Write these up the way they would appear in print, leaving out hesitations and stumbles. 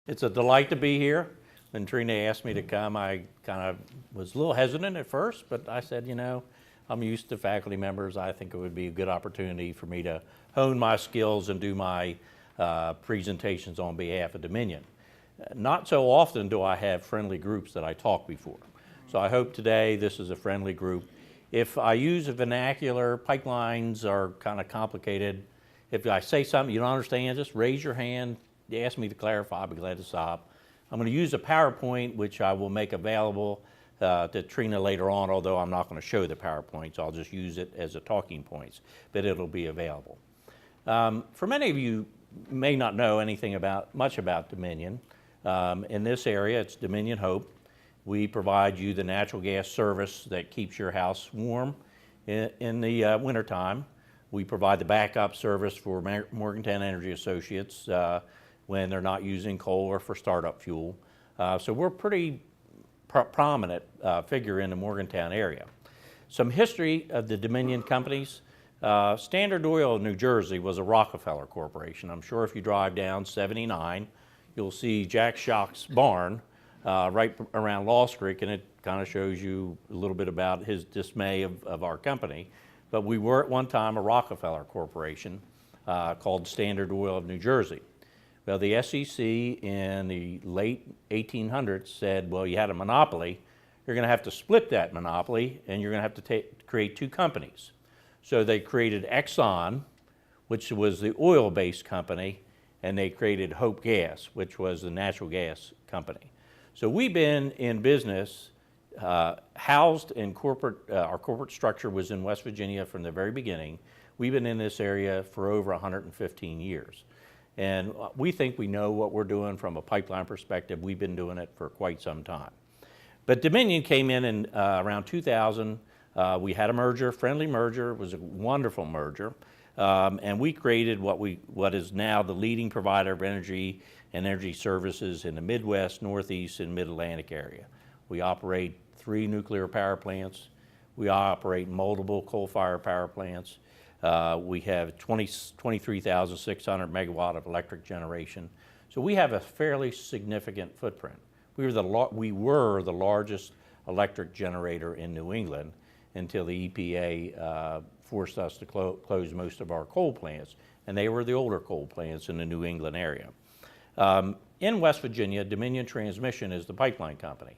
It's a delight to be here. When Trina asked me to come, I kind of was a little hesitant at first, but I said, I'm used to faculty members. I think it would be a good opportunity for me to hone my skills and do my presentations on behalf of Dominion. Not so often do I have friendly groups that I talk before. So I hope today this is a friendly group. If I use a vernacular, pipelines are kind of complicated. If I say something you don't understand, just raise your hand. You ask me to clarify, I'll be glad to stop. I'm going to use a PowerPoint, which I will make available to Trina later on, although I'm not going to show the PowerPoints. I'll just use it as a talking points, but it'll be available. For many of you may not know anything much about Dominion. In this area, it's Dominion Hope. We provide you the natural gas service that keeps your house warm in the wintertime. We provide the backup service for Morgantown Energy Associates when they're not using coal or for startup fuel. So we're a pretty prominent figure in the Morgantown area. Some history of the Dominion companies. Standard Oil of New Jersey was a Rockefeller Corporation. I'm sure if you drive down 79, you'll see Jack Schock's barn right around Lost Creek, and it kind of shows you a little bit about his dismay of our company. But we were at one time a Rockefeller Corporation called Standard Oil of New Jersey. Well, the SEC in the late 1800s said, well, you had a monopoly, you're going to have to split that monopoly, and you're going to have to create two companies. So they created Exxon, which was the oil-based company, and they created Hope Gas, which was the natural gas company. So we've been in business, housed in our corporate structure was in West Virginia from the very beginning. We've been in this area for over 115 years. And we think we know what we're doing from a pipeline perspective. We've been doing it for quite some time. But Dominion came in around 2000. We had a merger, friendly merger. It was a wonderful merger. And we created what is now the leading provider of energy and energy services in the Midwest, Northeast, and Mid-Atlantic area. We operate 3 nuclear power plants. We operate multiple coal-fired power plants. We have 23,600 megawatt of electric generation. So we have a fairly significant footprint. We were the largest electric generator in New England until the EPA forced us to close most of our coal plants, and they were the older coal plants in the New England area. In West Virginia, Dominion Transmission is the pipeline company,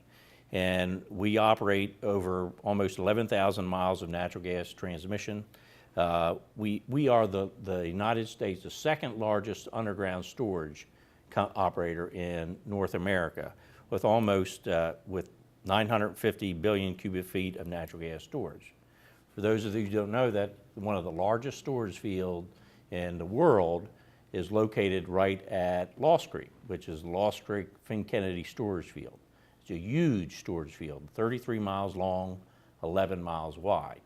and we operate over almost 11,000 miles of natural gas transmission. We are the United States, the second largest underground storage operator in North America, with almost with 950 billion cubic feet of natural gas storage. For those of you who don't know that, one of the largest storage fields in the world is located right at Lost Creek, which is Lost Creek Finn-Kennedy storage field. It's a huge storage field, 33 miles long, 11 miles wide.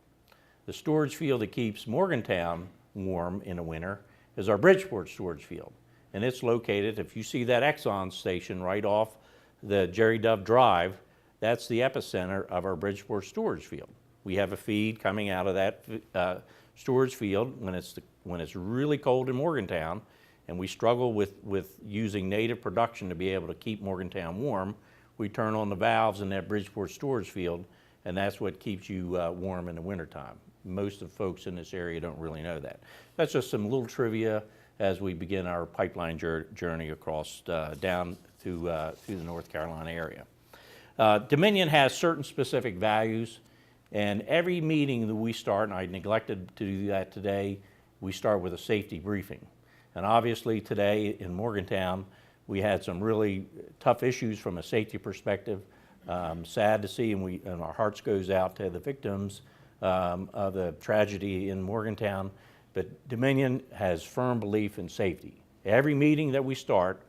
The storage field that keeps Morgantown warm in the winter is our Bridgeport storage field. And it's located, if you see that Exxon station right off the Jerry Dove Drive, that's the epicenter of our Bridgeport storage field. We have a feed coming out of that storage field when it's really cold in Morgantown, and we struggle with using native production to be able to keep Morgantown warm. We turn on the valves in that Bridgeport storage field, and that's what keeps you warm in the wintertime. Most of the folks in this area don't really know that. That's just some little trivia as we begin our pipeline journey across down through the North Carolina area. Dominion has certain specific values, and every meeting that we start, and I neglected to do that today, we start with a safety briefing. And obviously today in Morgantown, we had some really tough issues from a safety perspective. Sad to see, and our hearts goes out to the victims of the tragedy in Morgantown, but Dominion has firm belief in safety. Every meeting that we start,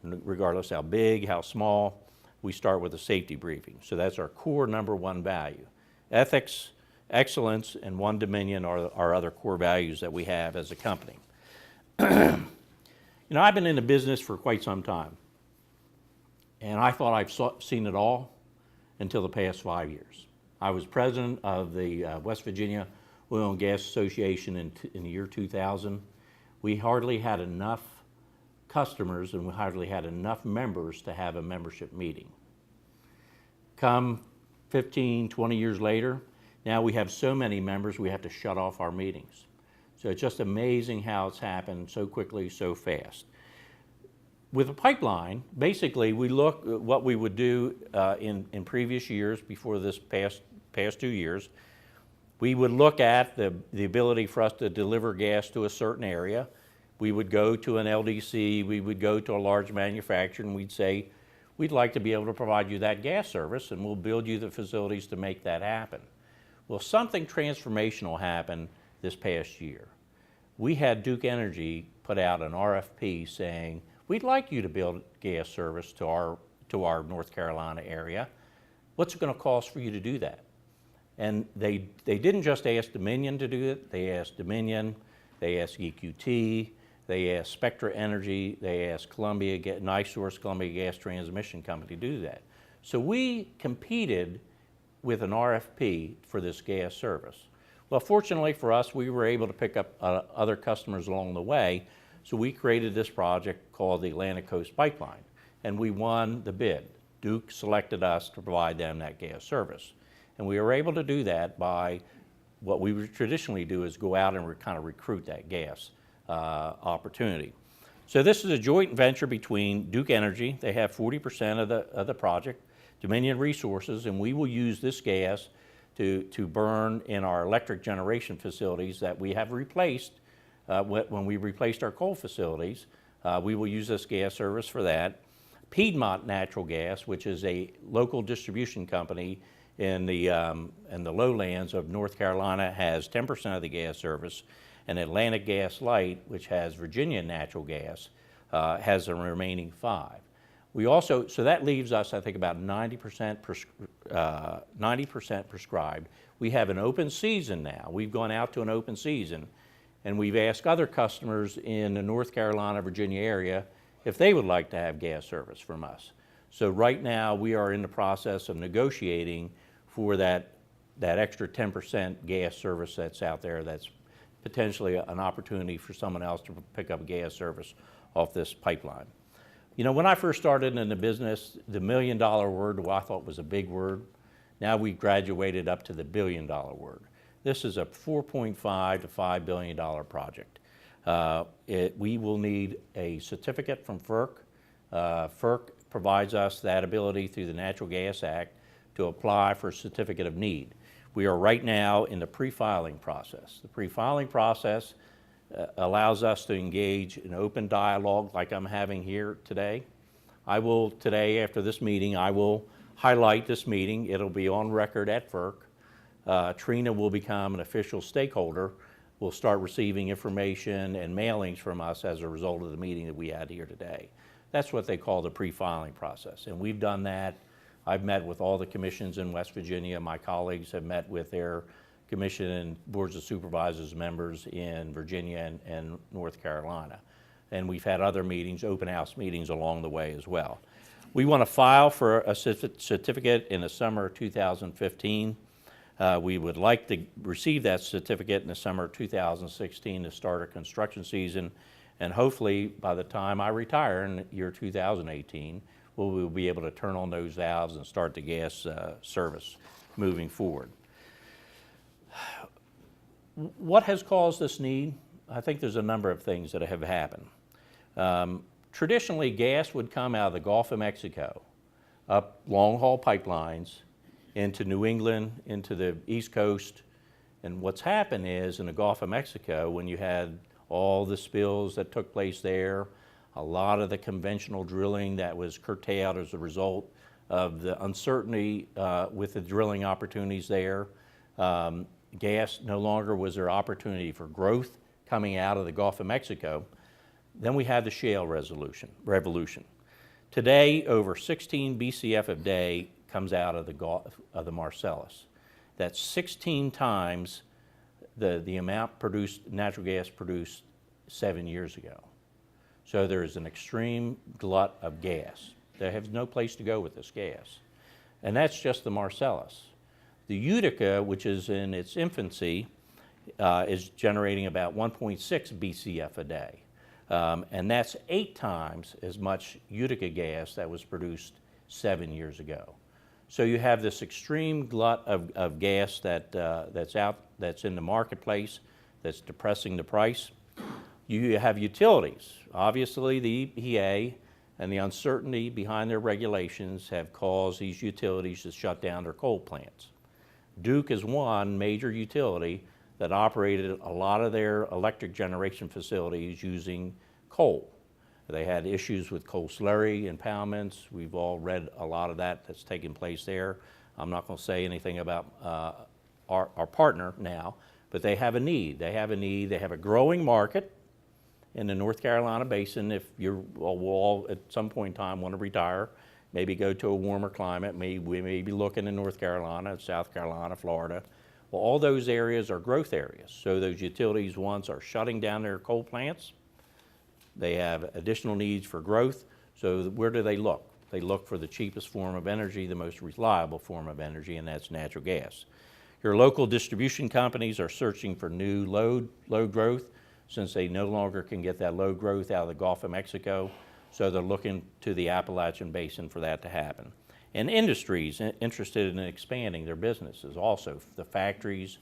regardless how big, how small, we start with a safety briefing. So that's our core #1 value. Ethics, excellence, and One Dominion are our other core values that we have as a company. I've been in the business for quite some time, and I thought I've seen it all until the past 5 years. I was president of the West Virginia Oil and Gas Association in the year 2000. We hardly had enough customers and we hardly had enough members to have a membership meeting. Come 15, 20 years later, now we have so many members we have to shut off our meetings. So it's just amazing how it's happened so quickly, so fast. With a pipeline, basically we look at what we would do in previous years before this past 2 years. We would look at the ability for us to deliver gas to a certain area. We would go to an LDC, we would go to a large manufacturer and we'd say, we'd like to be able to provide you that gas service and we'll build you the facilities to make that happen. Well, something transformational happened this past year. We had Duke Energy put out an RFP saying, we'd like you to build gas service to our North Carolina area. What's it going to cost for you to do that? And they didn't just ask Dominion to do it, they asked Dominion, they asked EQT, they asked Spectra Energy, they asked NiSource, Columbia Gas Transmission Company to do that. So we competed with an RFP for this gas service. Well, fortunately for us, we were able to pick up other customers along the way, so we created this project called the Atlantic Coast Pipeline, and we won the bid. Duke selected us to provide them that gas service. And we were able to do that by what we would traditionally do is go out and kind of recruit that gas opportunity. So this is a joint venture between Duke Energy, they have 40% of the project, Dominion Resources, and we will use this gas to burn in our electric generation facilities that we have replaced when we replaced our coal facilities. We will use this gas service for that. Piedmont Natural Gas, which is a local distribution company in the lowlands of North Carolina, has 10% of the gas service, and Atlantic Gas Light, which has Virginia natural gas, has the remaining 5%. We also, so that leaves us, I think, about 90% prescribed. We have an open season now. We've gone out to an open season, and we've asked other customers in the North Carolina, Virginia area if they would like to have gas service from us. So right now, we are in the process of negotiating for that extra 10% gas service that's out there that's potentially an opportunity for someone else to pick up gas service off this pipeline. You know, when I first started in the business, the $1 million word, well, I thought was a big word. Now we've graduated up to the $1 billion word. This is a $4.5 to $5 billion project. We will need a certificate from FERC. FERC provides us that ability through the Natural Gas Act to apply for a certificate of need. We are right now in the pre-filing process. The pre-filing process allows us to engage in open dialogue like I'm having here today. I will today, after this meeting, I will highlight this meeting. It'll be on record at FERC. Trina will become an official stakeholder. We'll start receiving information and mailings from us as a result of the meeting that we had here today. That's what they call the pre-filing process, and we've done that. I've met with all the commissions in West Virginia. My colleagues have met with their commission and boards of supervisors members in Virginia and North Carolina. And we've had other meetings, open house meetings along the way as well. We want to file for a certificate in the summer of 2015. We would like to receive that certificate in the summer of 2016 to start a construction season. And hopefully by the time I retire in the year 2018, we'll be able to turn on those valves and start the gas service moving forward. What has caused this need? I think there's a number of things that have happened. Traditionally, gas would come out of the Gulf of Mexico, up long-haul pipelines, into New England, into the East Coast. And what's happened is in the Gulf of Mexico, when you had all the spills that took place there, a lot of the conventional drilling that was curtailed as a result of the uncertainty with the drilling opportunities there. Gas no longer was there opportunity for growth coming out of the Gulf of Mexico. Then we had the shale revolution. Today, over 16 BCF a day comes out of the Gulf of the Marcellus. That's 16 times the amount natural gas produced 7 years ago. So there is an extreme glut of gas. They have no place to go with this gas. And that's just the Marcellus. The Utica, which is in its infancy, is generating about 1.6 BCF a day. And that's 8 times as much Utica gas that was produced 7 years ago. So you have this extreme glut of gas that's in the marketplace, that's depressing the price. You have utilities. Obviously, the EPA and the uncertainty behind their regulations have caused these utilities to shut down their coal plants. Duke is one major utility that operated a lot of their electric generation facilities using coal. They had issues with coal slurry impoundments. We've all read a lot of that's taking place there. I'm not going to say anything about our partner now, but they have a need. They have a growing market in the North Carolina basin. If you will all at some point in time want to retire, maybe go to a warmer climate, we may be looking in North Carolina, South Carolina, Florida. Well, all those areas are growth areas. So those utilities once are shutting down their coal plants. They have additional needs for growth. So where do they look? They look for the cheapest form of energy, the most reliable form of energy, and that's natural gas. Your local distribution companies are searching for new load growth since they no longer can get that load growth out of the Gulf of Mexico. So they're looking to the Appalachian Basin for that to happen. And industries interested in expanding their businesses also. The factories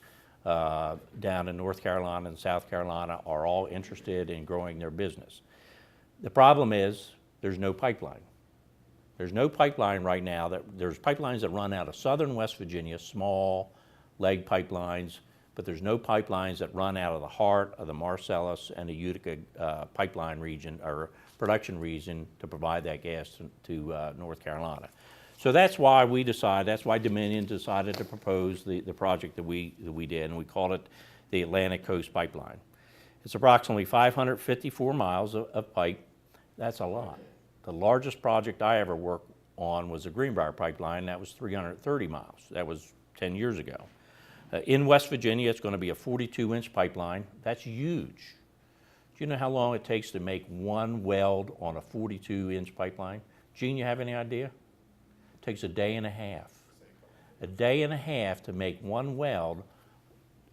down in North Carolina and South Carolina are all interested in growing their business. The problem is there's no pipeline. There's no pipeline right now. There's pipelines that run out of southern West Virginia, small leg pipelines, but there's no pipelines that run out of the heart of the Marcellus and the Utica pipeline region or production region to provide that gas to North Carolina. So that's why Dominion decided to propose the project that we did, and we called it the Atlantic Coast Pipeline. It's approximately 554 miles of pipe. That's a lot. The largest project I ever worked on was the Greenbrier Pipeline. That was 330 miles. That was 10 years ago. In West Virginia, it's going to be a 42-inch pipeline. That's huge. Do you know how long it takes to make one weld on a 42-inch pipeline? Gene, you have any idea? It takes a day and a half. A day and a half to make one weld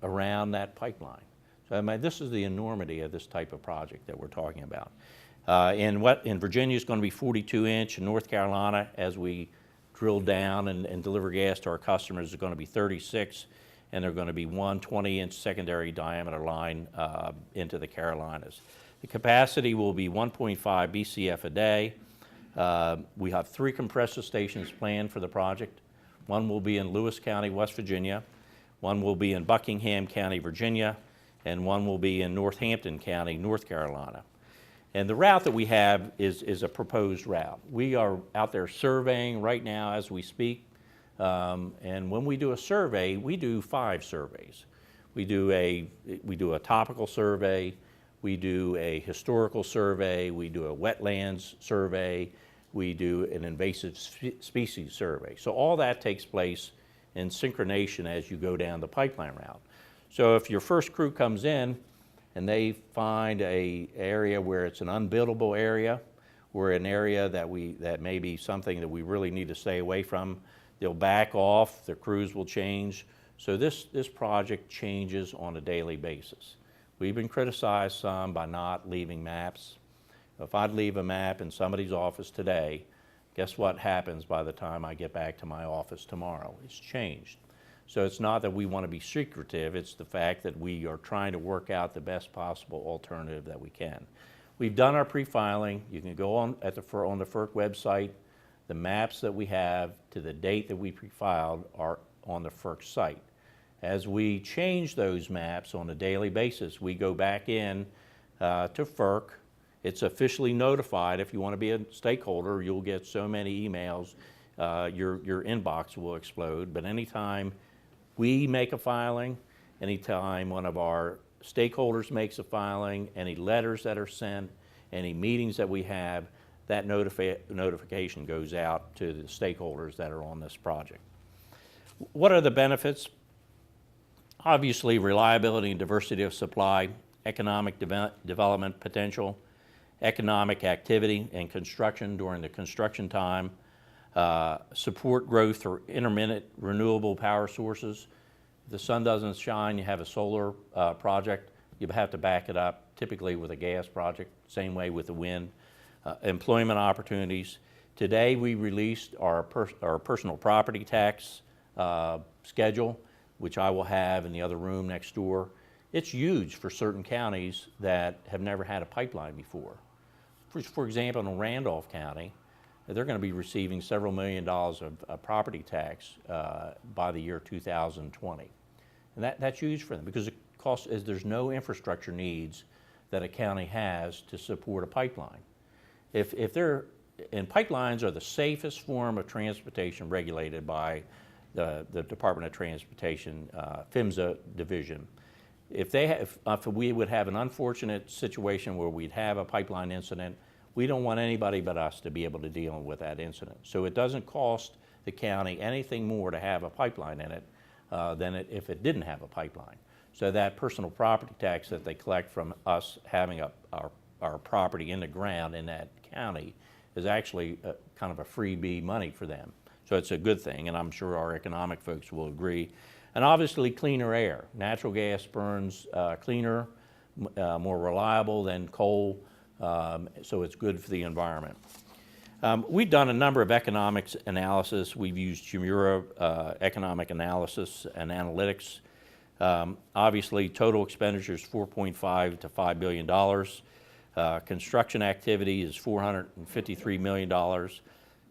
around that pipeline. So I mean, this is the enormity of this type of project that we're talking about. In Virginia, it's going to be 42-inch. In North Carolina, as we drill down and deliver gas to our customers, it's going to be 36, and they're going to be one 20-inch secondary diameter line into the Carolinas. The capacity will be 1.5 BCF a day. We have 3 compressor stations planned for the project. One will be in Lewis County, West Virginia. One will be in Buckingham County, Virginia. And one will be in Northampton County, North Carolina. And the route that we have is a proposed route. We are out there surveying right now as we speak. And when we do a survey, we do 5 surveys. We do a topical survey, we do a historical survey, we do a wetlands survey, we do an invasive species survey. So all that takes place in synchronization as you go down the pipeline route. So if your first crew comes in and they find an area where it's an unbuildable area, or an area that may be something that we really need to stay away from, they'll back off, the crews will change. So this project changes on a daily basis. We've been criticized some by not leaving maps. If I'd leave a map in somebody's office today, guess what happens by the time I get back to my office tomorrow? It's changed. So it's not that we want to be secretive, it's the fact that we are trying to work out the best possible alternative that we can. We've done our pre-filing. You can go on the FERC website. The maps that we have to the date that we pre-filed are on the FERC site. As we change those maps on a daily basis, we go back in to FERC. It's officially notified. If you want to be a stakeholder, you'll get so many emails, your inbox will explode. But anytime we make a filing, anytime one of our stakeholders makes a filing, any letters that are sent, any meetings that we have, that notification goes out to the stakeholders that are on this project. What are the benefits? Obviously, reliability and diversity of supply, economic development potential, economic activity and construction during the construction time, support growth for intermittent renewable power sources. If the sun doesn't shine, you have a solar project, you have to back it up typically with a gas project, same way with the wind. Employment opportunities. Today we released our personal property tax schedule, which I will have in the other room next door. It's huge for certain counties that have never had a pipeline before. For example, in Randolph County, they're going to be receiving several $1 million of property tax by the year 2020. And that's huge for them because there's no infrastructure needs that a county has to support a pipeline. And pipelines are the safest form of transportation regulated by the Department of Transportation, PHMSA division. If we would have an unfortunate situation where we'd have a pipeline incident, we don't want anybody but us to be able to deal with that incident. So it doesn't cost the county anything more to have a pipeline in it than if it didn't have a pipeline. So that personal property tax that they collect from us having our property in the ground in that county is actually kind of a freebie money for them. So it's a good thing, and I'm sure our economic folks will agree. And obviously cleaner air. Natural gas burns cleaner, more reliable than coal, so it's good for the environment. We've done a number of economics analysis. We've used Chmura economic analysis and analytics. Obviously, total expenditures $4.5 to $5 billion. Construction activity is $453 million.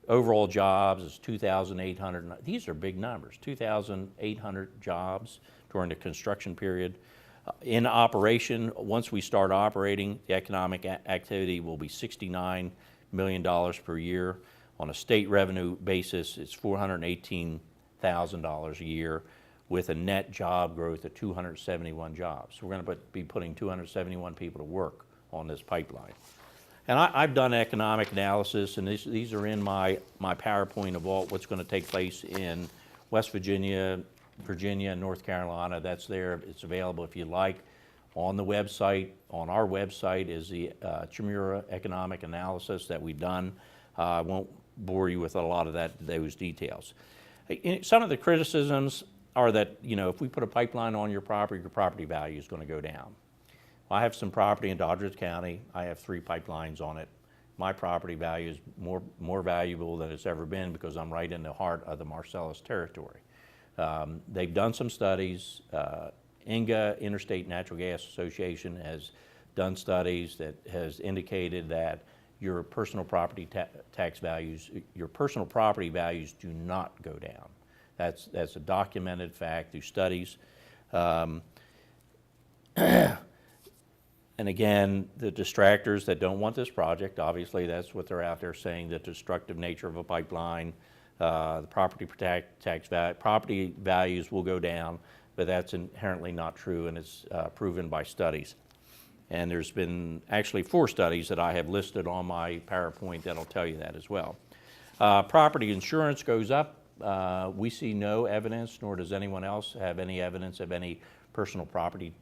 Overall jobs is 2,800. These are big numbers, 2,800 jobs during the construction period. In operation, once we start operating, the economic activity will be $69 million per year. On a state revenue basis, it's $418,000 a year with a net job growth of 271 jobs. So we're going to be putting 271 people to work on this pipeline. And I've done economic analysis, and these are in my PowerPoint of what's going to take place in West Virginia, Virginia, and North Carolina. That's there. It's available if you like. On the website, on our website is the Chmura economic analysis that we've done. I won't bore you with a lot of those details. Some of the criticisms are that, if we put a pipeline on your property value is going to go down. I have some property in Doddridge County. I have 3 pipelines on it. My property value is more valuable than it's ever been because I'm right in the heart of the Marcellus territory. They've done some studies. INGA, Interstate Natural Gas Association, has done studies that has indicated that your personal property tax values, your personal property values do not go down. That's a documented fact through studies. And again, the distractors that don't want this project, obviously that's what they're out there saying, the destructive nature of a pipeline, the property values will go down, but that's inherently not true, and it's proven by studies. And there's been actually 4 studies that I have listed on my PowerPoint that'll tell you that as well. Property insurance goes up. We see no evidence, nor does anyone else have any evidence of any personal property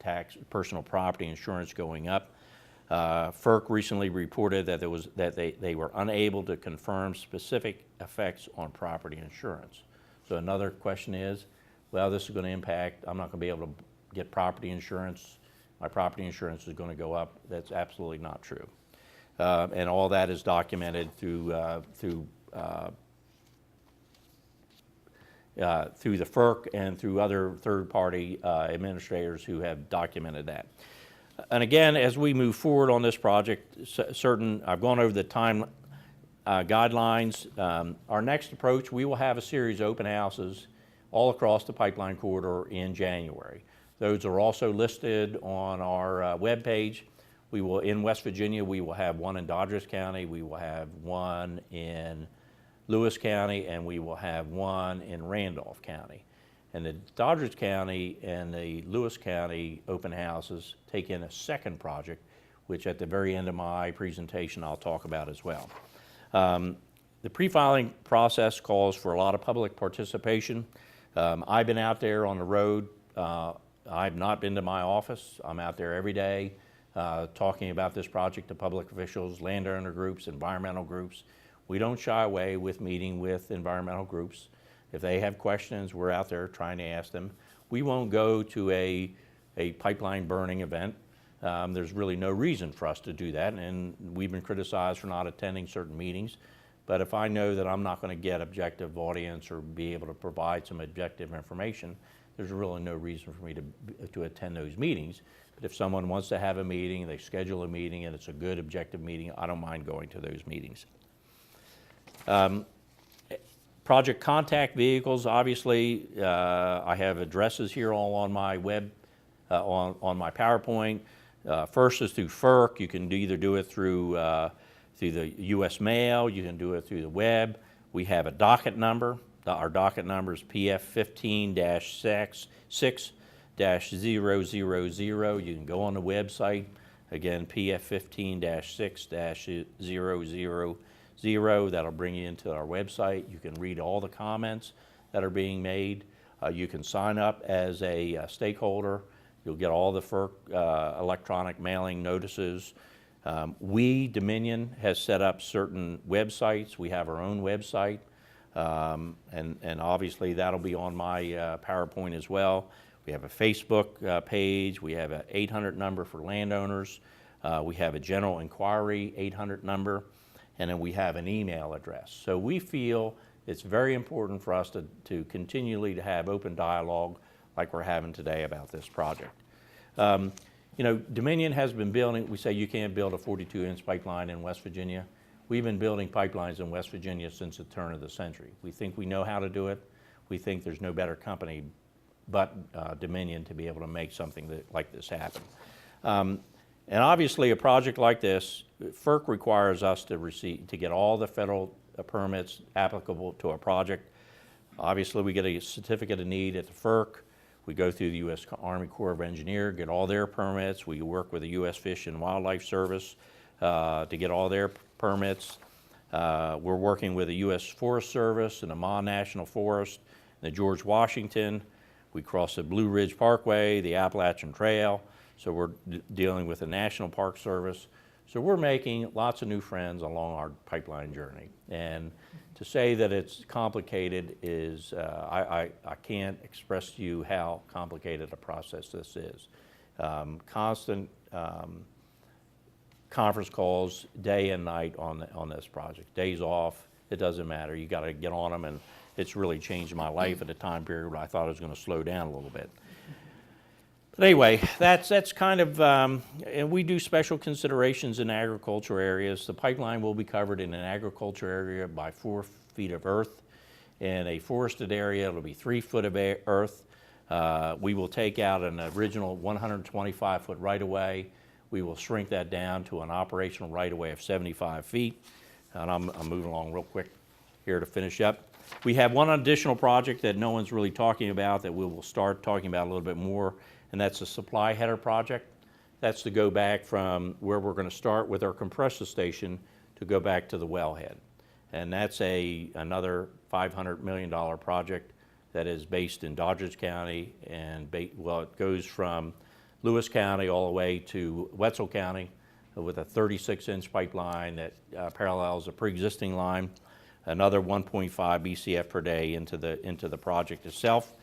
insurance going up. FERC recently reported that they were unable to confirm specific effects on property insurance. So another question is, well, this is going to impact, I'm not going to be able to get property insurance. My property insurance is going to go up. That's absolutely not true. And all that is documented through the FERC and through other third-party administrators who have documented that. And again, as we move forward on this project, I've gone over the time guidelines. Our next approach, we will have a series of open houses all across the pipeline corridor in January. Those are also listed on our webpage. In West Virginia, we will have one in Doddridge County, we will have one in Lewis County, and we will have one in Randolph County. And the Doddridge County and the Lewis County open houses take in a second project, which at the very end of my presentation I'll talk about as well. The pre-filing process calls for a lot of public participation. I've been out there on the road. I've not been to my office. I'm out there every day talking about this project to public officials, landowner groups, environmental groups. We don't shy away with meeting with environmental groups. If they have questions, we're out there trying to ask them. We won't go to a pipeline burning event. there's really no reason for us to do that, and we've been criticized for not attending certain meetings. But if I know that I'm not going to get objective audience or be able to provide some objective information, there's really no reason for me to attend those meetings. But if someone wants to have a meeting, they schedule a meeting, and it's a good objective meeting, I don't mind going to those meetings. Project contact vehicles, obviously, I have addresses here all on my web, on my PowerPoint. First is through FERC. You can either do it through the U.S. mail, you can do it through the web. We have a docket number. Our docket number is PF 15-6-000. You can go on the website. Again, PF 15-6-000. That'll bring you into our website. You can read all the comments that are being made. You can sign up as a stakeholder. You'll get all the FERC electronic mailing notices. Dominion has set up certain websites. We have our own website, and obviously that'll be on my PowerPoint as well. We have a Facebook page. We have an 800 number for landowners. We have a general inquiry 800 number, and then we have an email address. So we feel it's very important for us to continually to have open dialogue like we're having today about this project. You know, Dominion has been building, we say you can't build a 42-inch pipeline in West Virginia. We've been building pipelines in West Virginia since the turn of the century. We think we know how to do it. We think there's no better company but Dominion to be able to make something like this happen. And obviously a project like this, FERC requires us to get all the federal permits applicable to a project. Obviously we get a certificate of need at the FERC. We go through the U.S. Army Corps of Engineers, get all their permits. We work with the U.S. Fish and Wildlife Service to get all their permits. We're working with the U.S. Forest Service and the Mon National Forest, and the George Washington. We cross the Blue Ridge Parkway, the Appalachian Trail. So we're dealing with the National Park Service. So we're making lots of new friends along our pipeline journey. And to say that it's complicated is, I can't express to you how complicated a process this is. Constant conference calls day and night on this project. Days off, it doesn't matter. You got to get on them, and it's really changed my life at a time period where I thought it was going to slow down a little bit. But anyway, that's kind of, and we do special considerations in agriculture areas. The pipeline will be covered in an agriculture area by 4 feet of earth. In a forested area, it'll be 3 foot of earth. We will take out an original 125-foot right-of-way. We will shrink that down to an operational right-of-way of 75 feet. And I'm moving along real quick here to finish up. We have one additional project that no one's really talking about that we will start talking about a little bit more, and that's a supply header project. That's to go back from where we're going to start with our compressor station to go back to the wellhead. And that's another $500 million project that is based in Doddridge County, and it goes from Lewis County all the way to Wetzel County with a 36-inch pipeline that parallels a pre-existing line, another 1.5 BCF per day into the project itself.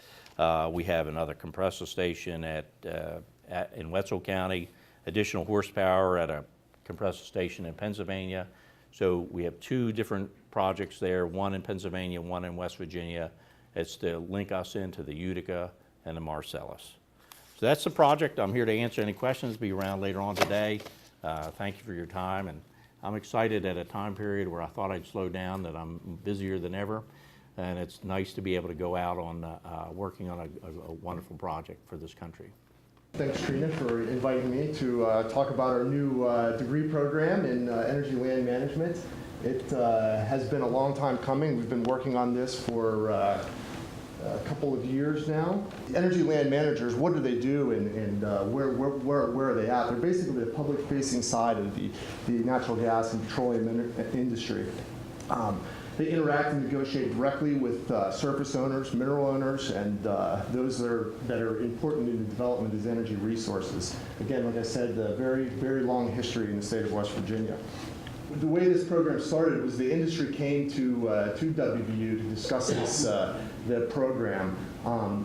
We have another compressor station in Wetzel County, additional horsepower at a compressor station in Pennsylvania. So we have 2 different projects there, one in Pennsylvania, one in West Virginia. It's to link us into the Utica and the Marcellus. So that's the project. I'm here to answer any questions, be around later on today. Thank you for your time, and I'm excited at a time period where I thought I'd slow down, that I'm busier than ever. And it's nice to be able to go out on working on a wonderful project for this country. Thanks, Trina, for inviting me to talk about our new degree program in energy land management. It has been a long time coming. We've been working on this for a couple of years now. Energy land managers, what do they do, and where are they at? They're basically the public-facing side of the natural gas and petroleum industry. They interact and negotiate directly with surface owners, mineral owners, and those that are important in the development of energy resources. Again, like I said, a very, very long history in the state of West Virginia. The way this program started was the industry came to WVU to discuss the program.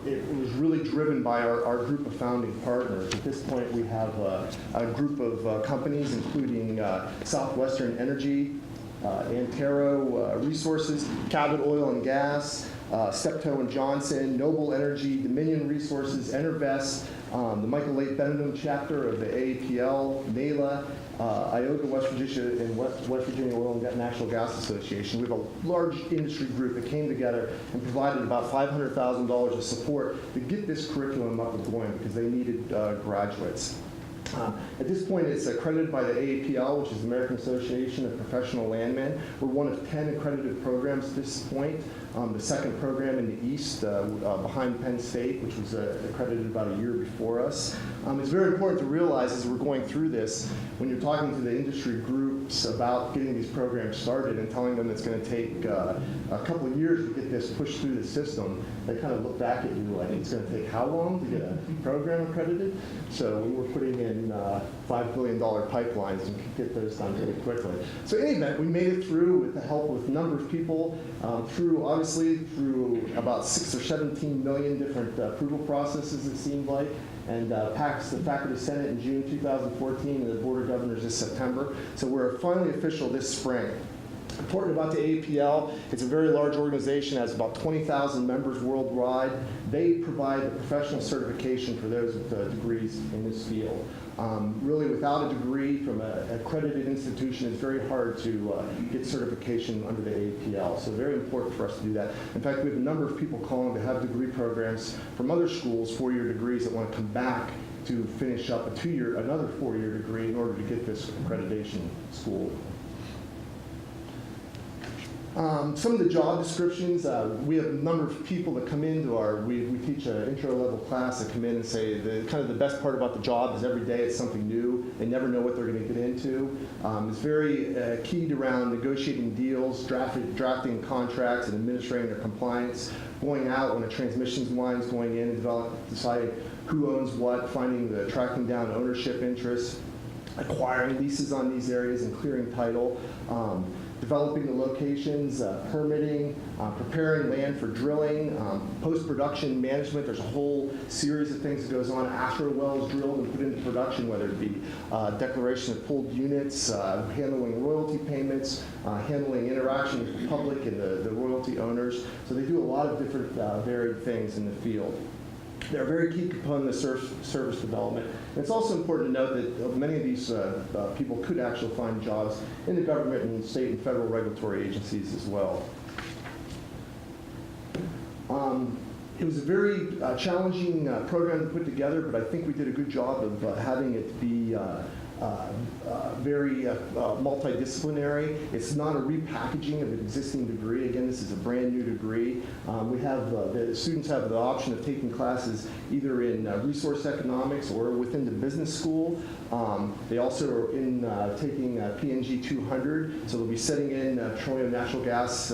It was really driven by our group of founding partners. At this point, we have a group of companies, including Southwestern Energy, Antero Resources, Cabot Oil and Gas, Steptoe and Johnson, Noble Energy, Dominion Resources, Enervest, the Michael Late Benedum chapter of the AAPL, NALA, Ioga, West Virginia, and West Virginia Oil and Natural Gas Association. We have a large industry group that came together and provided about $500,000 of support to get this curriculum up and going because they needed graduates. At this point, it's accredited by the AAPL, which is the American Association of Professional Landmen. We're one of 10 accredited programs at this point. The second program in the East, behind Penn State, which was accredited about a year before us. It's very important to realize as we're going through this, when you're talking to the industry groups about getting these programs started and telling them it's going to take a couple of years to get this pushed through the system, they kind of look back at you like, it's going to take how long to get a program accredited? So we were putting in $5 billion pipelines and could get those done pretty quickly. So in any event, we made it through with the help of a number of people, through about 6 or 17 million different approval processes, it seemed like, and passed the Faculty Senate in June 2014 and the Board of Governors this September. So we're finally official this spring. Important about the AAPL, it's a very large organization, has about 20,000 members worldwide. They provide the professional certification for those with degrees in this field. Really, without a degree from an accredited institution, it's very hard to get certification under the AAPL. So very important for us to do that. In fact, we have a number of people calling to have degree programs from other schools, 4-year degrees, that want to come back to finish up another 4-year degree in order to get this accreditation school. Some of the job descriptions, we have a number of people that come into we teach an intro-level class that come in and say kind of the best part about the job is every day it's something new. They never know what they're going to get into. It's very keyed around negotiating deals, drafting contracts, and administrating their compliance, going out when a transmission line is going in and deciding who owns what, tracking down ownership interests, acquiring leases on these areas and clearing title. Developing the locations, permitting, preparing land for drilling, post-production management. There's a whole series of things that goes on after a well is drilled and put into production, whether it be declaration of pulled units, handling royalty payments, handling interaction with the public and the royalty owners. So they do a lot of different varied things in the field. They're a very key component of service development. And it's also important to note that many of these people could actually find jobs in the government and state and federal regulatory agencies as well. It was a very challenging program to put together, but I think we did a good job of having it be very multidisciplinary. It's not a repackaging of an existing degree. Again, this is a brand new degree. We have the students have the option of taking classes either in resource economics or within the business school. They also are in taking PNG 200, so they'll be setting in petroleum natural gas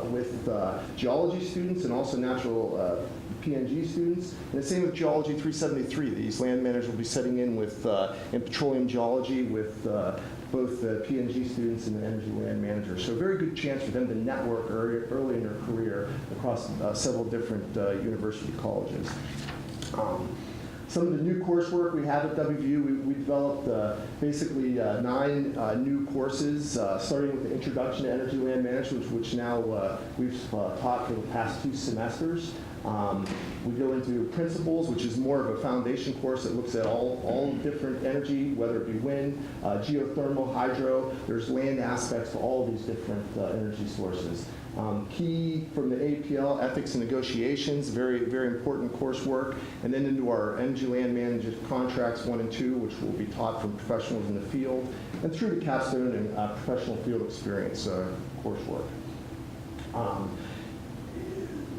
with geology students and also natural PNG students. And the same with Geology 373. These land managers will be setting in with in petroleum geology with both the PNG students and the energy land managers. So a very good chance for them to network early in their career across several different university colleges. Some of the new coursework we have at WVU, we developed basically 9 new courses, starting with the Introduction to Energy Land Management, which now we've taught for the past 2 semesters. We go into Principles, which is more of a foundation course that looks at all different energy, whether it be wind, geothermal, hydro. There's land aspects to all of these different energy sources. Key from the APL, Ethics and Negotiations, very, very important coursework. And then into our Energy Land Managers Contracts 1 and 2, which will be taught from professionals in the field, and through the capstone and professional field experience coursework.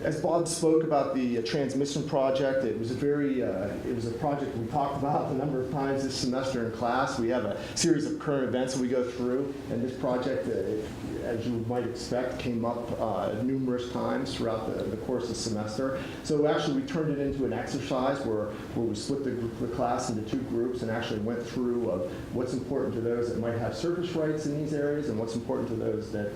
As Bob spoke about the transmission project, it was a project we talked about a number of times this semester in class. We have a series of current events that we go through, and this project, as you might expect, came up numerous times throughout the course of the semester. So actually we turned it into an exercise where we split the class into two groups and actually went through what's important to those that might have surface rights in these areas and what's important to those that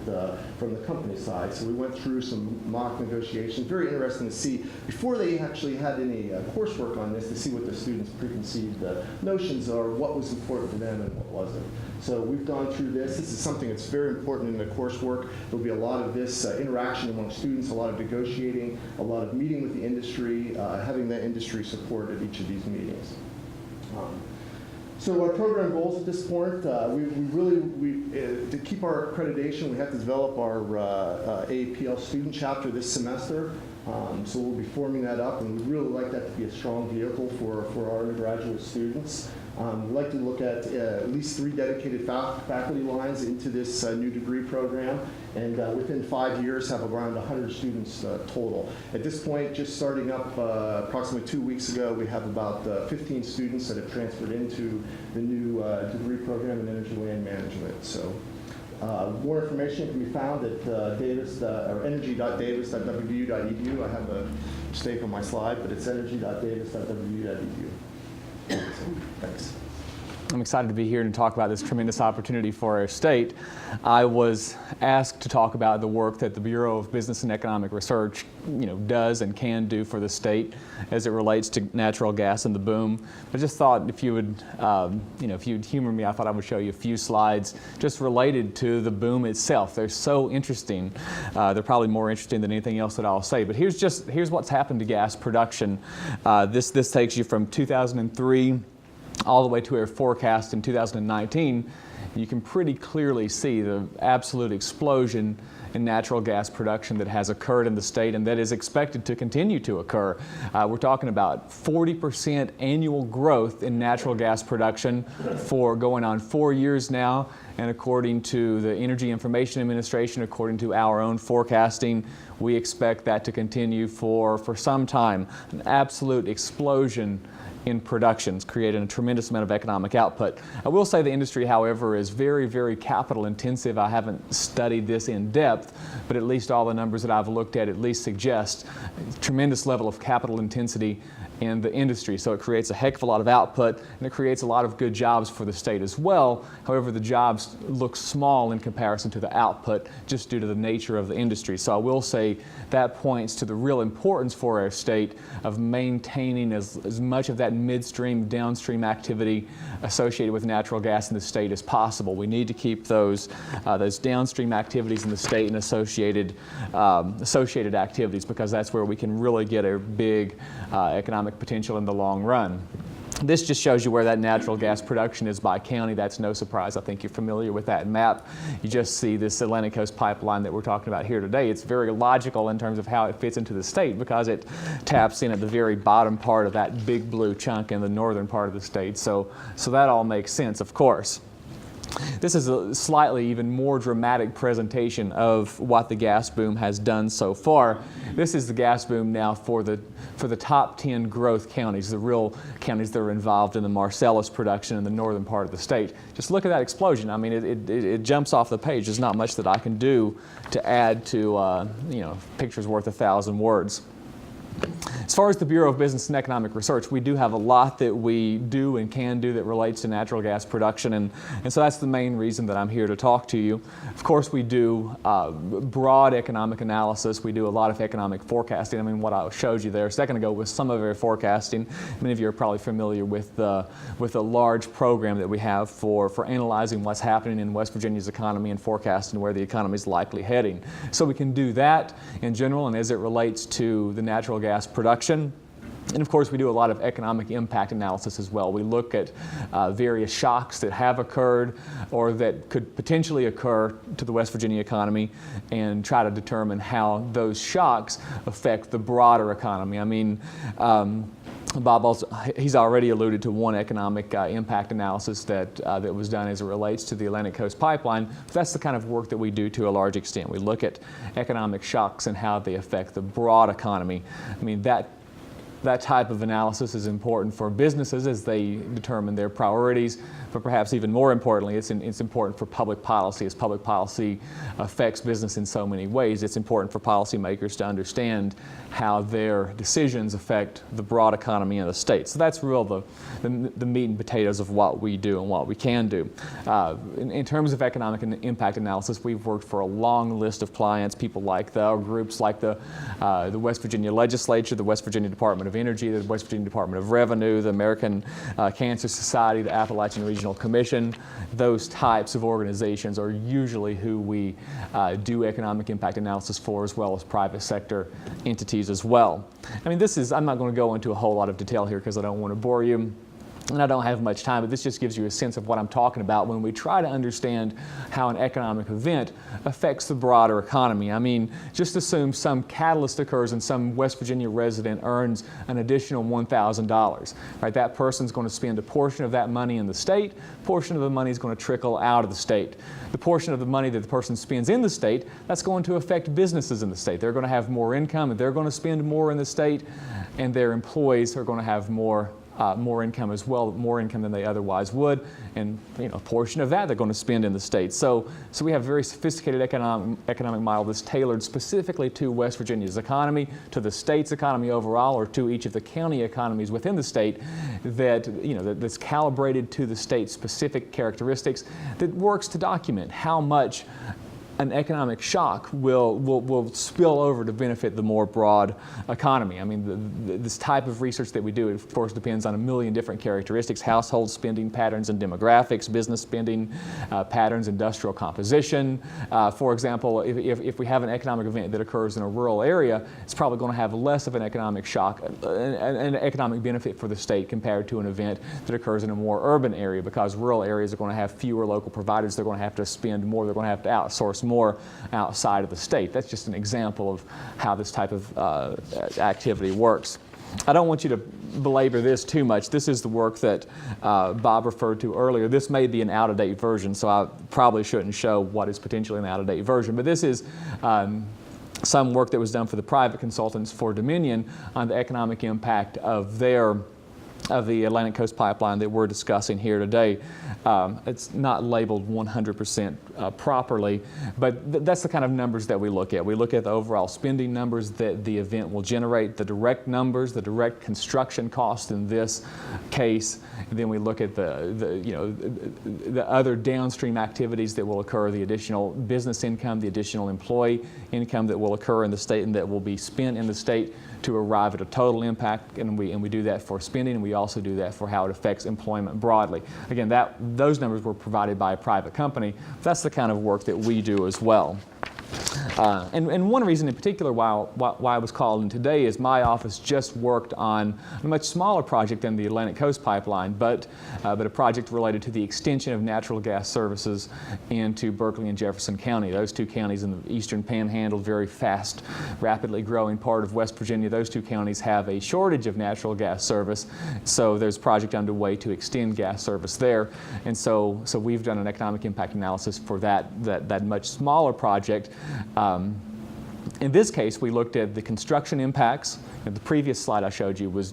from the company side. So we went through some mock negotiations. Very interesting to see, before they actually had any coursework on this, to see what the students' preconceived notions are, what was important to them and what wasn't. So we've gone through this. This is something that's very important in the coursework. There'll be a lot of this interaction among students, a lot of negotiating, a lot of meeting with the industry, having that industry support at each of these meetings. So our program goals at this point, to keep our accreditation, we have to develop our AAPL student chapter this semester. So we'll be forming that up, and we'd really like that to be a strong vehicle for our undergraduate students. We'd like to look at least 3 dedicated faculty lines into this new degree program, and within 5 years have around 100 students total. At this point, just starting up approximately 2 weeks ago, we have about 15 students that have transferred into the new degree program in energy land management. So more information can be found at energy.davis.wvu.edu. I have a mistake on my slide, but it's energy.davis.wvu.edu. Thanks. I'm excited to be here and talk about this tremendous opportunity for our state. I was asked to talk about the work that the Bureau of Business and Economic Research, does and can do for the state as it relates to natural gas and the boom. I just thought if you would, if you'd humor me, I thought I would show you a few slides just related to the boom itself. They're so interesting. They're probably more interesting than anything else that I'll say. But here's what's happened to gas production. This takes you from 2003 all the way to our forecast in 2019. You can pretty clearly see the absolute explosion in natural gas production that has occurred in the state and that is expected to continue to occur. We're talking about 40% annual growth in natural gas production for going on 4 years now. And according to the Energy Information Administration, according to our own forecasting, we expect that to continue for some time. An absolute explosion in productions, creating a tremendous amount of economic output. I will say the industry, however, is very, very capital intensive. I haven't studied this in depth, but at least all the numbers that I've looked at least suggest a tremendous level of capital intensity in the industry. So it creates a heck of a lot of output, and it creates a lot of good jobs for the state as well. However, the jobs look small in comparison to the output just due to the nature of the industry. So I will say that points to the real importance for our state of maintaining as much of that midstream, downstream activity associated with natural gas in the state as possible. We need to keep those downstream activities in the state and associated activities, because that's where we can really get a big economic potential in the long run. This just shows you where that natural gas production is by county. That's no surprise. I think you're familiar with that map. You just see this Atlantic Coast pipeline that we're talking about here today. It's very logical in terms of how it fits into the state because it taps in at the very bottom part of that big blue chunk in the northern part of the state. So that all makes sense, of course. This is a slightly even more dramatic presentation of what the gas boom has done so far. This is the gas boom now for the top 10 growth counties, the real counties that are involved in the Marcellus production in the northern part of the state. Just look at that explosion. I mean, it jumps off the page. There's not much that I can do to add to, picture's worth 1,000 words. As far as the Bureau of Business and Economic Research, we do have a lot that we do and can do that relates to natural gas production, and so that's the main reason that I'm here to talk to you. Of course, we do broad economic analysis. We do a lot of economic forecasting. I mean, what I showed you there a second ago was some of our forecasting. Many of you are probably familiar with the large program that we have for analyzing what's happening in West Virginia's economy and forecasting where the economy is likely heading. So we can do that in general, and as it relates to the natural gas production. And of course, we do a lot of economic impact analysis as well. We look at various shocks that have occurred or that could potentially occur to the West Virginia economy and try to determine how those shocks affect the broader economy. I mean, he's already alluded to one economic impact analysis that was done as it relates to the Atlantic Coast Pipeline. That's the kind of work that we do to a large extent. We look at economic shocks and how they affect the broad economy. I mean, that type of analysis is important for businesses as they determine their priorities, but perhaps even more importantly, it's important for public policy. As public policy affects business in so many ways, it's important for policymakers to understand how their decisions affect the broad economy of the state. So that's the meat and potatoes of what we do and what we can do. In terms of economic impact analysis, we've worked for a long list of clients, people like groups like the West Virginia Legislature, the West Virginia Department of Energy, the West Virginia Department of Revenue, the American Cancer Society, the Appalachian Regional Commission. Those types of organizations are usually who we do economic impact analysis for, as well as private sector entities as well. I mean, I'm not going to go into a whole lot of detail here because I don't want to bore you. And I don't have much time, but this just gives you a sense of what I'm talking about when we try to understand how an economic event affects the broader economy. I mean, just assume some catalyst occurs and some West Virginia resident earns an additional $1,000. Right? That person's going to spend a portion of that money in the state, a portion of the money is going to trickle out of the state. The portion of the money that the person spends in the state, that's going to affect businesses in the state. They're going to have more income and they're going to spend more in the state, and their employees are going to have more income as well, more income than they otherwise would, and a portion of that they're going to spend in the state. So we have a very sophisticated economic model that's tailored specifically to West Virginia's economy, to the state's economy overall, or to each of the county economies within the state that's calibrated to the state's specific characteristics, that works to document how much an economic shock will spill over to benefit the more broad economy. I mean, this type of research that we do, of course, depends on a million different characteristics: household spending patterns and demographics, business spending patterns, industrial composition. For example, if we have an economic event that occurs in a rural area, it's probably going to have less of an economic shock, an economic benefit for the state compared to an event that occurs in a more urban area, because rural areas are going to have fewer local providers. They're going to have to spend more. They're going to have to outsource more outside of the state. That's just an example of how this type of activity works. I don't want you to belabor this too much. This is the work that Bob referred to earlier. This may be an out-of-date version, so I probably shouldn't show what is potentially an out-of-date version. But this is some work that was done for the private consultants for Dominion on the economic impact of the Atlantic Coast Pipeline that we're discussing here today. It's not labeled 100% properly, but that's the kind of numbers that we look at. We look at the overall spending numbers that the event will generate, the direct numbers, the direct construction cost in this case, and then we look at the other downstream activities that will occur, the additional business income, the additional employee income that will occur in the state and that will be spent in the state to arrive at a total impact, and we do that for spending, and we also do that for how it affects employment broadly. Again, those numbers were provided by a private company. That's the kind of work that we do as well. And one reason in particular why I was called in today is my office just worked on a much smaller project than the Atlantic Coast Pipeline, but a project related to the extension of natural gas services into Berkeley and Jefferson County. Those two counties in the eastern panhandle, very fast, rapidly growing part of West Virginia, those two counties have a shortage of natural gas service, so there's a project underway to extend gas service there. And so we've done an economic impact analysis for that much smaller project. In this case, we looked at the construction impacts. The previous slide I showed you was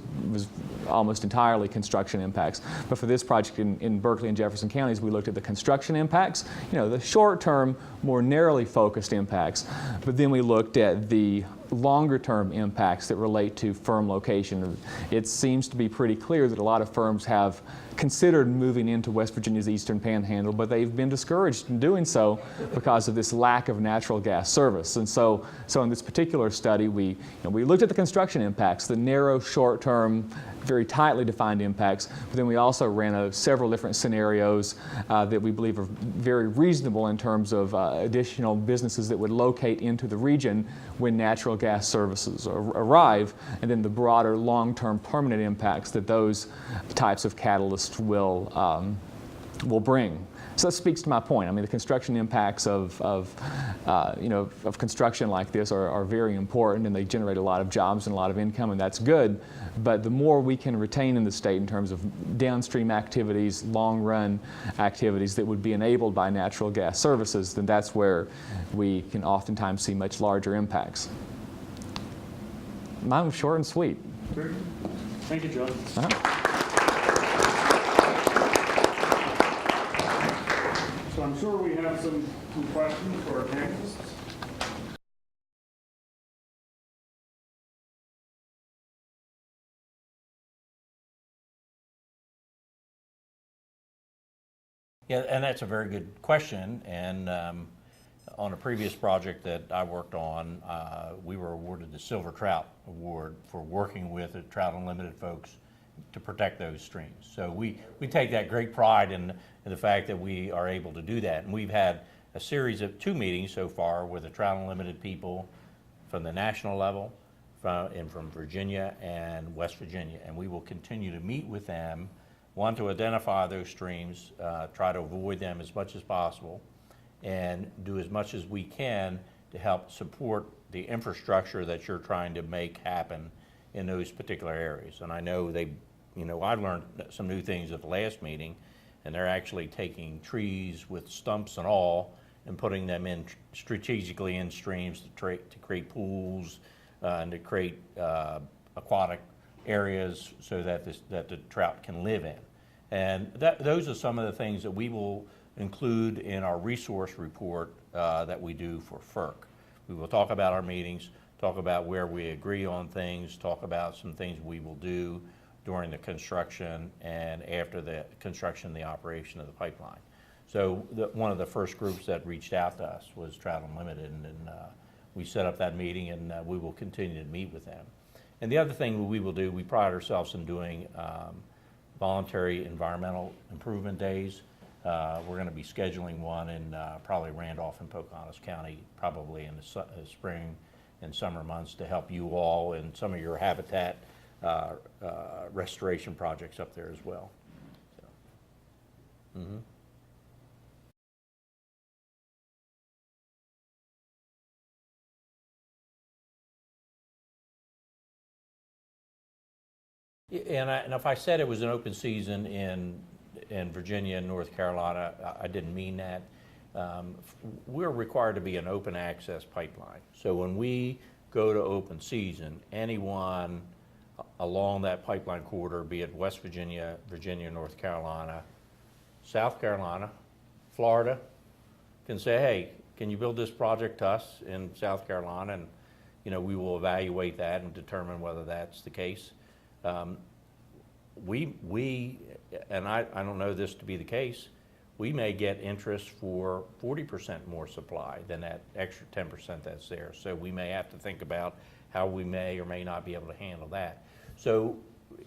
almost entirely construction impacts. But for this project in Berkeley and Jefferson counties, we looked at the construction impacts, the short-term, more narrowly focused impacts. But then we looked at the longer-term impacts that relate to firm location. It seems to be pretty clear that a lot of firms have considered moving into West Virginia's eastern panhandle, but they've been discouraged in doing so because of this lack of natural gas service. And so in this particular study, we looked at the construction impacts, the narrow, short-term, very tightly defined impacts, but then we also ran several different scenarios that we believe are very reasonable in terms of additional businesses that would locate into the region when natural gas services arrive, and then the broader long-term permanent impacts that those types of catalysts will bring. So that speaks to my point. I mean, the construction impacts of construction like this are very important, and they generate a lot of jobs and a lot of income, and that's good. But the more we can retain in the state in terms of downstream activities, long-run activities that would be enabled by natural gas services, then that's where we can oftentimes see much larger impacts. Mine was short and sweet. Great. Thank you, John. So I'm sure we have some questions for our panelists. Yeah, and that's a very good question. And on a previous project that I worked on, we were awarded the Silver Trout Award for working with the Trout Unlimited folks to protect those streams. So we take that great pride in the fact that we are able to do that. And we've had a series of 2 meetings so far with the Trout Unlimited people from the national level, from Virginia and West Virginia. And we will continue to meet with them, one, to identify those streams, try to avoid them as much as possible, and do as much as we can to help support the infrastructure that you're trying to make happen in those particular areas. And I know I learned some new things at the last meeting, and they're actually taking trees with stumps and all and putting them in strategically in streams to create pools and to create aquatic areas so that the trout can live in. And those are some of the things that we will include in our resource report that we do for FERC. We will talk about our meetings, talk about where we agree on things, talk about some things we will do during the construction and after the construction, the operation of the pipeline. So one of the first groups that reached out to us was Trout Unlimited, and we set up that meeting, and we will continue to meet with them. And the other thing we will do, we pride ourselves in doing voluntary environmental improvement days. We're going to be scheduling one in probably Randolph and Pocahontas County, probably in the spring and summer months, to help you all in some of your habitat restoration projects up there as well. So, And if I said it was an open season in Virginia and North Carolina, I didn't mean that. We're required to be an open access pipeline. So when we go to open season, anyone along that pipeline corridor, be it West Virginia, Virginia, North Carolina, South Carolina, Florida, can say, hey, can you build this project to us in South Carolina? And we will evaluate that and determine whether that's the case. And I don't know this to be the case, we may get interest for 40% more supply than that extra 10% that's there. So we may have to think about how we may or may not be able to handle that. So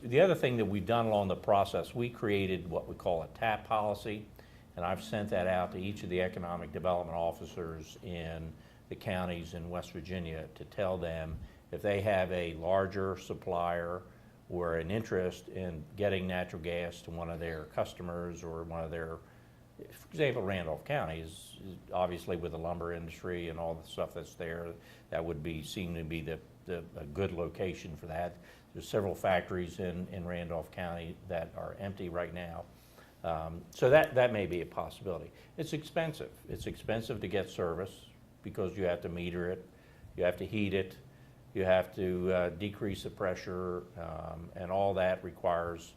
the other thing that we've done along the process, we created what we call a TAP policy, and I've sent that out to each of the economic development officers in the counties in West Virginia to tell them if they have a larger supplier or an interest in getting natural gas to one of their customers or one of their, for example, Randolph County is obviously with the lumber industry and all the stuff that's there, that would seem to be a good location for that. There's several factories in Randolph County that are empty right now. So that may be a possibility. It's expensive. It's expensive to get service because you have to meter it, you have to heat it, you have to decrease the pressure, and all that requires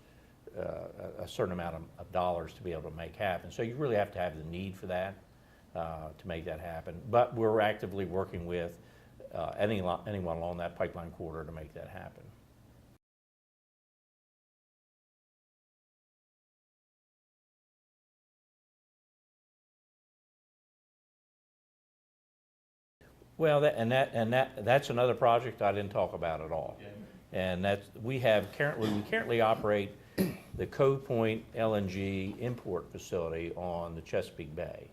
a certain amount of dollars to be able to make happen. So you really have to have the need for that to make that happen. But we're actively working with anyone along that pipeline corridor to make that happen. Well, that's another project I didn't talk about at all. And we currently operate the Cove Point LNG import facility on the Chesapeake Bay.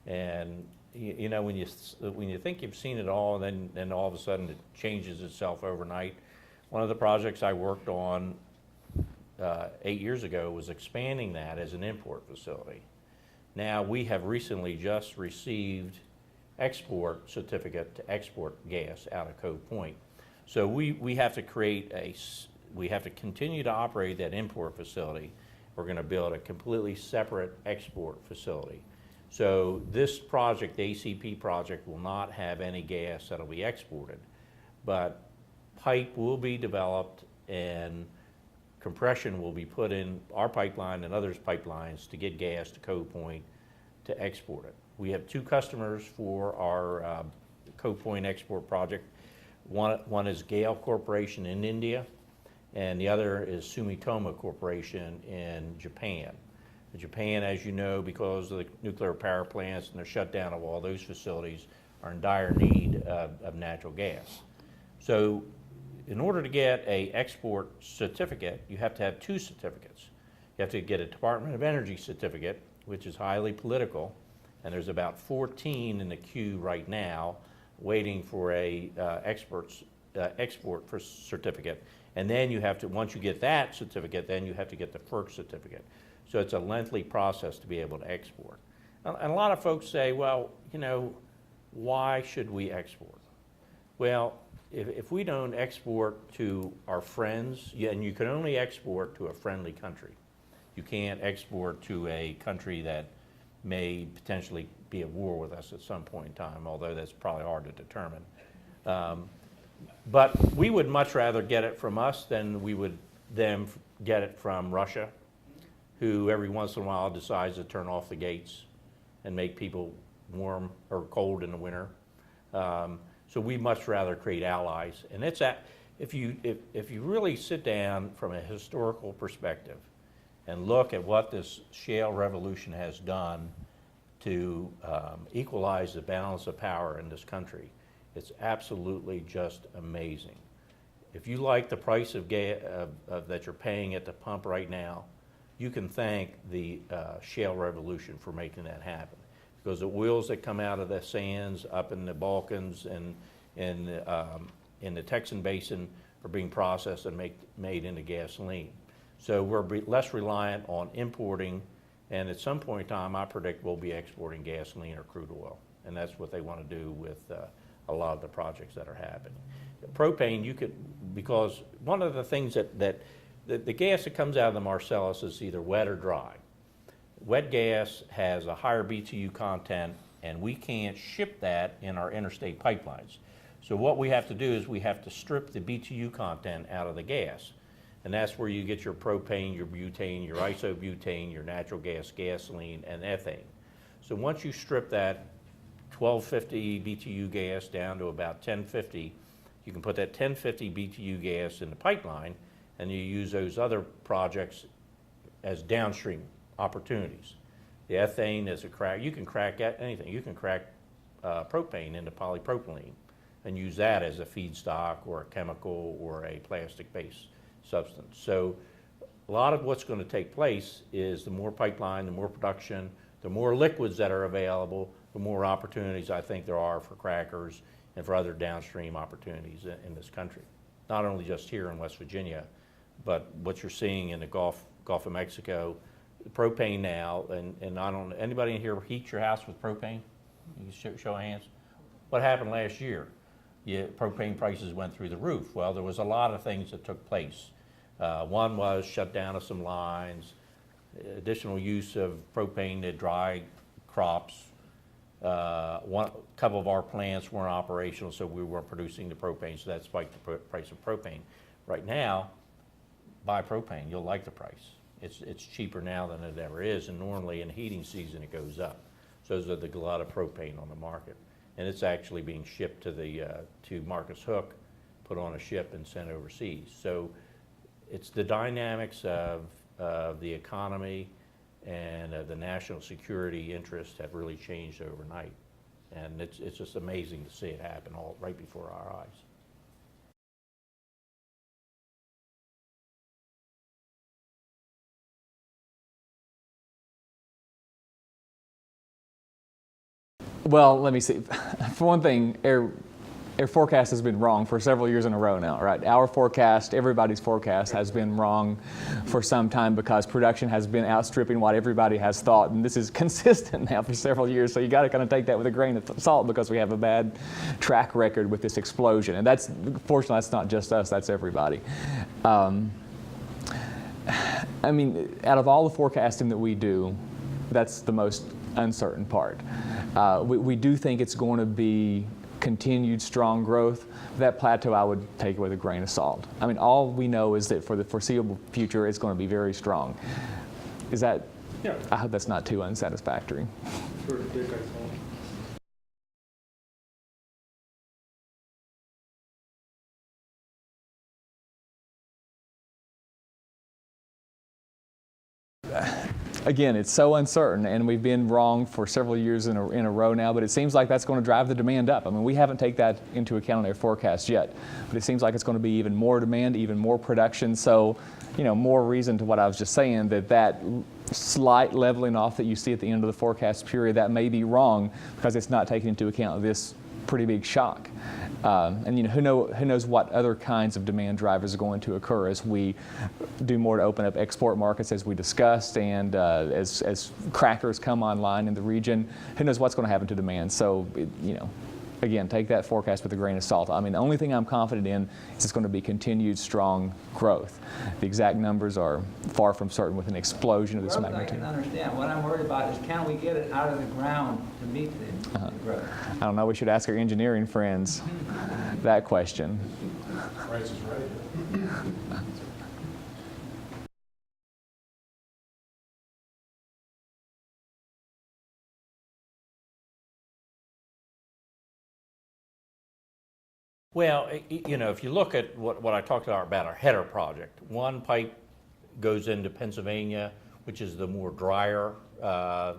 And when you think you've seen it all, and then all of a sudden it changes itself overnight. One of the projects I worked on 8 years ago was expanding that as an import facility. Now, we have recently just received export certificate to export gas out of Cove Point. So we have to we have to continue to operate that import facility. We're going to build a completely separate export facility. So this project, the ACP project, will not have any gas that'll be exported, but pipe will be developed and compression will be put in our pipeline and others' pipelines to get gas to Cove Point to export it. We have two customers for our Cove Point export project. One is Gale Corporation in India, and the other is Sumitomo Corporation in Japan. Japan, as you know, because of the nuclear power plants and the shutdown of all those facilities, are in dire need of natural gas. So in order to get an export certificate, you have to have two certificates. You have to get a Department of Energy certificate, which is highly political, and there's about 14 in the queue right now waiting for a export for certificate. And then you have to, once you get that certificate, then you have to get the FERC certificate. So it's a lengthy process to be able to export. And a lot of folks say, well, you know, why should we export? Well, if we don't export to our friends, and you can only export to a friendly country. You can't export to a country that may potentially be at war with us at some point in time, although that's probably hard to determine. But we would much rather get it from us than we would them get it from Russia, who every once in a while decides to turn off the gates and make people warm or cold in the winter. So we much rather create allies. And it's that, if you really sit down from a historical perspective and look at what this shale revolution has done to equalize the balance of power in this country, it's absolutely just amazing. If you like the price of gas that you're paying at the pump right now, you can thank the shale revolution for making that happen. Because the oils that come out of the sands up in the Balkans and in the Texan Basin are being processed and made into gasoline. So we're less reliant on importing, and at some point in time, I predict we'll be exporting gasoline or crude oil, and that's what they want to do with a lot of the projects that are happening. Propane, you could, because one of the things that the gas that comes out of the Marcellus is either wet or dry. Wet gas has a higher BTU content, and we can't ship that in our interstate pipelines. So what we have to do is we have to strip the BTU content out of the gas. And that's where you get your propane, your butane, your isobutane, your natural gas, gasoline, and ethane. So once you strip that 1250 BTU gas down to about 1050, you can put that 1050 BTU gas in the pipeline, and you use those other projects as downstream opportunities. The ethane is a crack. You can crack anything. You can crack propane into polypropylene and use that as a feedstock or a chemical or a plastic-based substance. So a lot of what's going to take place is the more pipeline, the more production, the more liquids that are available, the more opportunities I think there are for crackers and for other downstream opportunities in this country. Not only just here in West Virginia, but what you're seeing in the Gulf of Mexico, propane now, and I don't know, anybody in here heat your house with propane? You can show of hands. What happened last year? Propane prices went through the roof. Well, there was a lot of things that took place. One was shut down of some lines, additional use of propane to dry crops. A couple of our plants weren't operational, so we weren't producing the propane, so that spiked the price of propane. Right now, buy propane, you'll like the price. It's cheaper now than it ever is, and normally in heating season it goes up. So there's a glut of propane on the market, and it's actually being shipped to Marcus Hook, put on a ship and sent overseas. So it's the dynamics of the economy and the national security interests have really changed overnight, and it's just amazing to see it happen all right before our eyes. Well, let me see. For one thing, Their forecast has been wrong for several years in a row now, right? Our forecast, everybody's forecast has been wrong for some time because production has been outstripping what everybody has thought. And this is consistent now for several years. So you got to kind of take that with a grain of salt because we have a bad track record with this explosion. And fortunately, that's not just us, that's everybody. I mean, out of all the forecasting that we do, that's the most uncertain part. We do think it's going to be continued strong growth. That plateau I would take with a grain of salt. I mean, all we know is that for the foreseeable future, it's going to be very strong. Is that, Yeah. I hope that's not too unsatisfactory. Sure, Dick, I saw. Again, it's so uncertain, and we've been wrong for several years in a row now, but it seems like that's going to drive the demand up. I mean, we haven't taken that into account in our forecast yet, but it seems like it's going to be even more demand, even more production. So, you know, more reason to what I was just saying, that slight leveling off that you see at the end of the forecast period, that may be wrong because it's not taking into account this pretty big shock. And you know, who knows what other kinds of demand drivers are going to occur as we do more to open up export markets, as we discussed, and as crackers come online in the region. Who knows what's going to happen to demand? So, you know, again, take that forecast with a grain of salt. I mean, the only thing I'm confident in is it's going to be continued strong growth. The exact numbers are far from certain with an explosion of this Growth I magnitude. can understand. What I'm worried about is can we get it out of the ground to meet the growth? I don't know, we should ask our engineering friends that question. Price is right. Well, you know, if you look at what I talked about our header project, one pipe goes into Pennsylvania, which is the more drier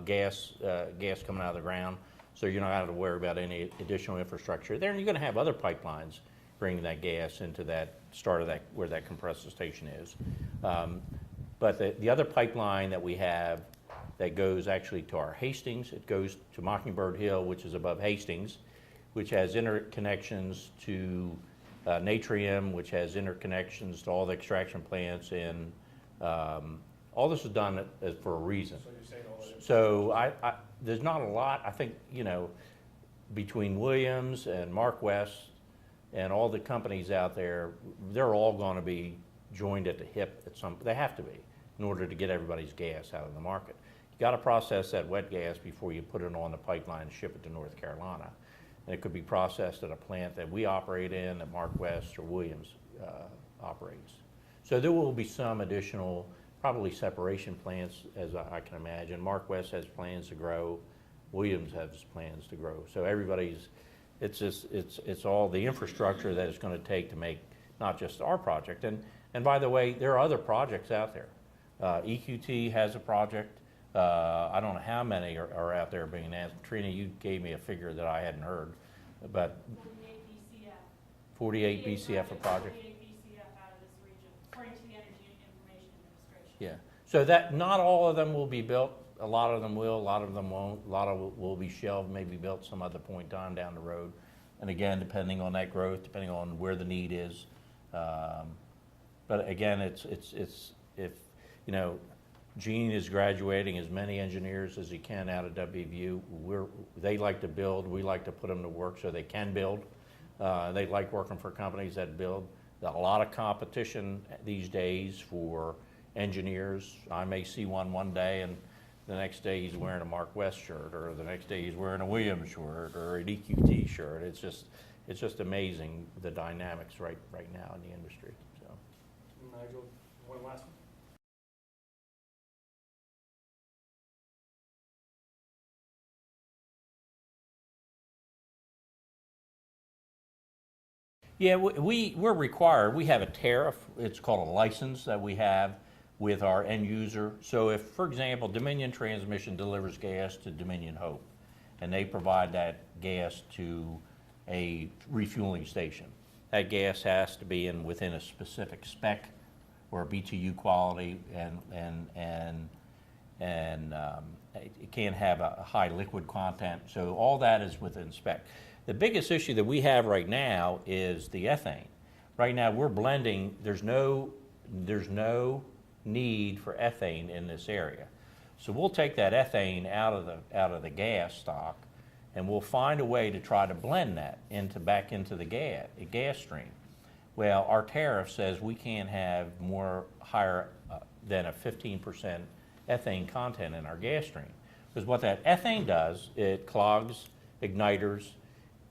gas coming out of the ground. So you're not going to have to worry about any additional infrastructure there. And you're going to have other pipelines bringing that gas into that start of that where that compressor station is. But the other pipeline that we have that goes actually to our Hastings, it goes to Mockingbird Hill, which is above Hastings, which has interconnections to Natrium, which has interconnections to all the extraction plants, and all this is done for a reason. So there's not a lot. I think, you know, between Williams and Mark West and all the companies out there, they're all going to be joined at the hip at some. They have to be in order to get everybody's gas out of the market. You got to process that wet gas before you put it on the pipeline and ship it to North Carolina. And it could be processed at a plant that we operate in, that Mark West or Williams operates. So there will be some additional, probably separation plants, as I can imagine. Mark West has plans to grow. Williams has plans to grow. So everybody's, it's all the infrastructure that it's going to take to make not just our project. And by the way, there are other projects out there. EQT has a project. I don't know how many are out there being asked. Trina, you gave me a figure that I hadn't heard, but 48 BCF a project. 48 BCF out of this region, according to the Energy Information Administration. Yeah. So that not all of them will be built. A lot of them will. A lot of them won't. A lot of it will be shelved, maybe built some other point in time down the road. And again, depending on that growth, depending on where the need is. But again, it's if you know. Gene is graduating as many engineers as he can out of WVU. They like to build. We like to put them to work so they can build. They like working for companies that build. There's a lot of competition these days for engineers. I may see one day, and the next day he's wearing a Mark West shirt, or the next day he's wearing a Williams shirt or an EQT shirt. It's just amazing the dynamics right now in the industry. So. Nigel, one last one. Yeah, we're required. We have a tariff. It's called a license that we have with our end user. So if, for example, Dominion Transmission delivers gas to Dominion Hope, and they provide that gas to a refueling station, that gas has to be within a specific spec or a BTU quality, and it can't have a high liquid content. So all that is within spec. The biggest issue that we have right now is the ethane. Right now, we're blending, there's no need for ethane in this area. So we'll take that ethane out of the gas stock, and we'll find a way to try to blend that back into the gas stream. Well, our tariff says we can't have more higher than a 15% ethane content in our gas stream. Because what that ethane does, it clogs igniters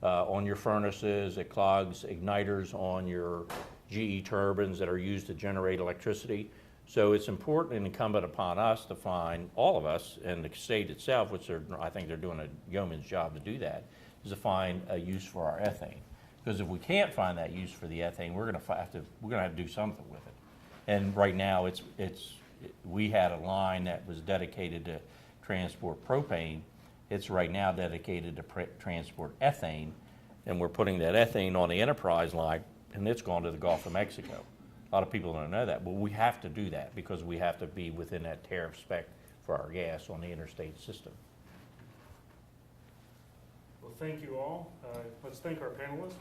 on your furnaces, it clogs igniters on your GE turbines that are used to generate electricity. So it's important and incumbent upon us to find, all of us, and the state itself, which I think they're doing a yeoman's job to do that, is to find a use for our ethane. Because if we can't find that use for the ethane, we're going to have to do something with it. And right now, we had a line that was dedicated to transport propane. It's right now dedicated to transport ethane, and we're putting that ethane on the Enterprise line, and it's gone to the Gulf of Mexico. A lot of people don't know that, but we have to do that because we have to be within that tariff spec for our gas on the interstate system. Well, thank you all. Let's thank our panelists.